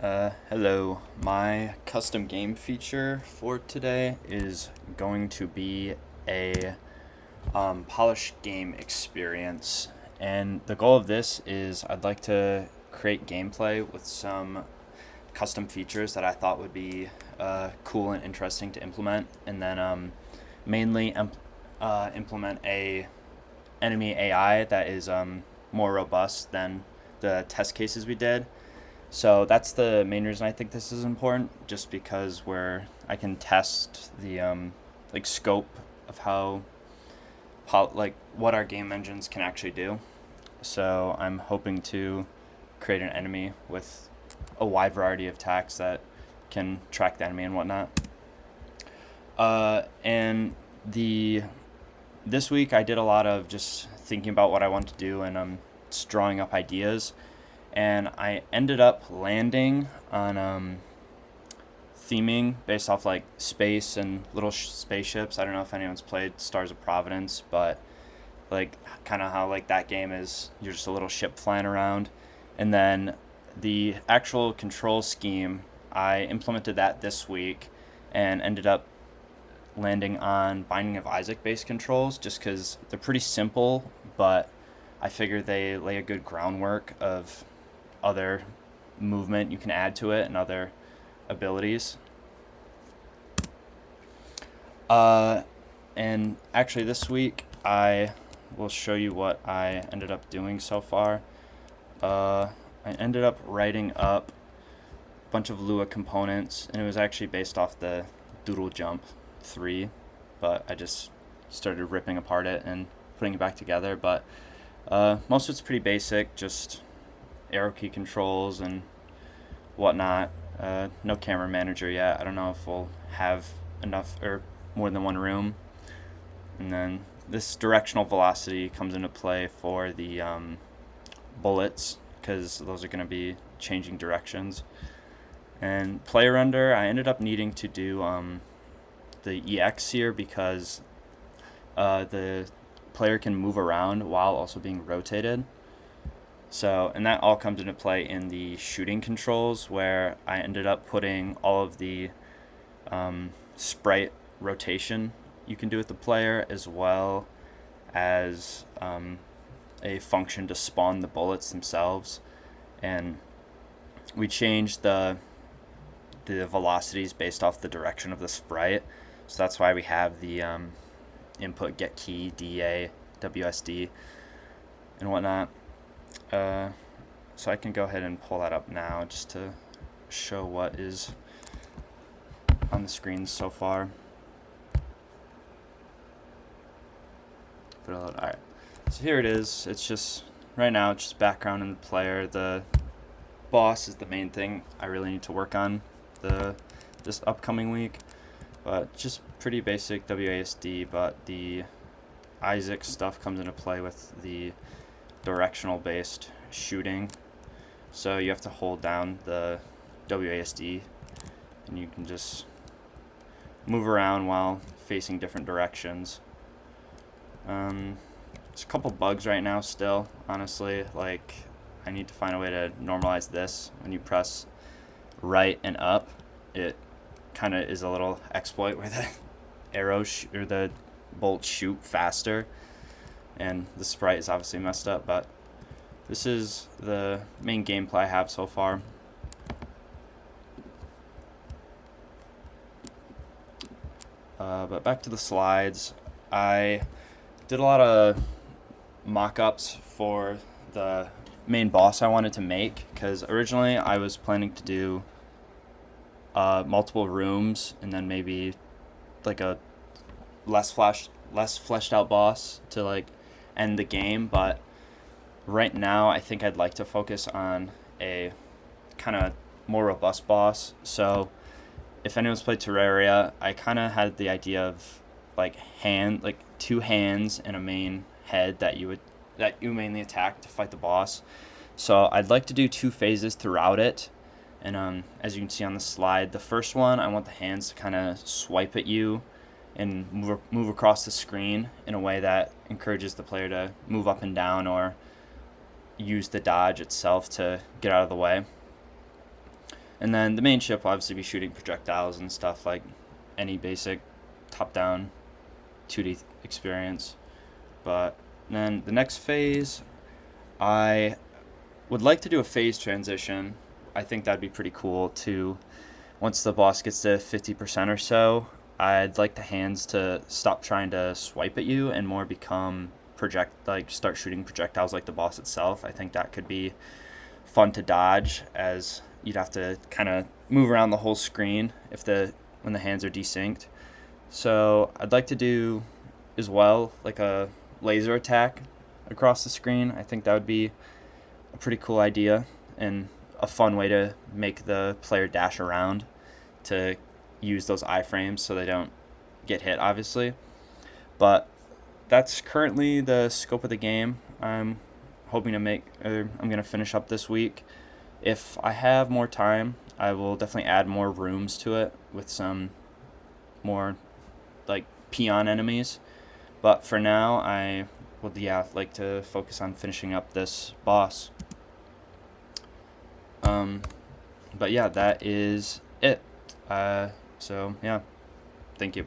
Hello. My custom game feature for today is going to be a polished game experience. And the goal of this is I'd like to create gameplay with some custom features that I thought would be cool and interesting to implement, and then mainly implement a enemy AI that is more robust than the test cases we did. So that's the main reason I think this is important, just because I can test the scope of what our game engines can actually do. So I'm hoping to create an enemy with a wide variety of attacks that can track the enemy and whatnot. And the this week I did a lot of just thinking about what I want to do, and just drawing up ideas, and I ended up landing on theming based off like space and little spaceships. I don't know if anyone's played Stars of Providence, but like kind of how like that game is, you're just a little ship flying around. And then the actual control scheme, I implemented that this week and ended up landing on Binding of Isaac based controls, just because they're pretty simple, but I figure they lay a good groundwork of other movement you can add to it and other abilities. And actually, this week I will show you what I ended up doing so far. I ended up writing up a bunch of Lua components, and it was actually based off the Doodle Jump 3, but I just started ripping apart it and putting it back together. But most of it's pretty basic, just arrow key controls and whatnot. No camera manager yet. I don't know if we'll have enough or more than one room. And then this directional velocity comes into play for the bullets, because those are going to be changing directions. And player render, I ended up needing to do the EX here, because the player can move around while also being rotated. So, and that all comes into play in the shooting controls, where I ended up putting all of the sprite rotation you can do with the player, as well as a function to spawn the bullets themselves. And we changed the velocities based off the direction of the sprite. So that's why we have the input get key, DA, WSD, and whatnot. So I can go ahead and pull that up now just to show what is on the screen so far. Alright, so here it is. It's just, right now, it's just background in the player. The boss is the main thing I really need to work on this upcoming week. But just pretty basic WASD, but the Isaac stuff comes into play with the directional based shooting. So you have to hold down the WASD, and you can just move around while facing different directions. There's a couple bugs right now still, honestly. Like, I need to find a way to normalize this. When you press right and up, it kind of is a little exploit where the arrows or the bolts shoot faster, and the sprite is obviously messed up. But this is the main gameplay I have so far. But back to the slides. I did a lot of mock-ups for the main boss I wanted to make, because originally I was planning to do multiple rooms and then maybe like a less fleshed out boss to like end the game. But right now I think I'd like to focus on a kind of more robust boss. So if anyone's played Terraria, I kind of had the idea of like two hands and a main head that you mainly attack to fight the boss. So I'd like to do 2 phases throughout it. And as you can see on the slide, the first one, I want the hands to kind of swipe at you and move across the screen in a way that encourages the player to move up and down or use the dodge itself to get out of the way. And then the main ship will obviously be shooting projectiles and stuff like any basic top-down 2D experience. But then the next phase, I would like to do a phase transition. I think that'd be pretty cool to, once the boss gets to 50% or so, I'd like the hands to stop trying to swipe at you and more become start shooting projectiles like the boss itself. I think that could be fun to dodge, as you'd have to kind of move around the whole screen when the hands are desynced. So I'd like to do as well like a laser attack across the screen. I think that would be a pretty cool idea and a fun way to make the player dash around to use those iframes so they don't get hit, obviously. But that's currently the scope of the game. I'm hoping to I'm going to finish up this week. If I have more time, I will definitely add more rooms to it with some more like peon enemies. But for now, I would like to focus on finishing up this boss. But yeah, that is it. So yeah, thank you.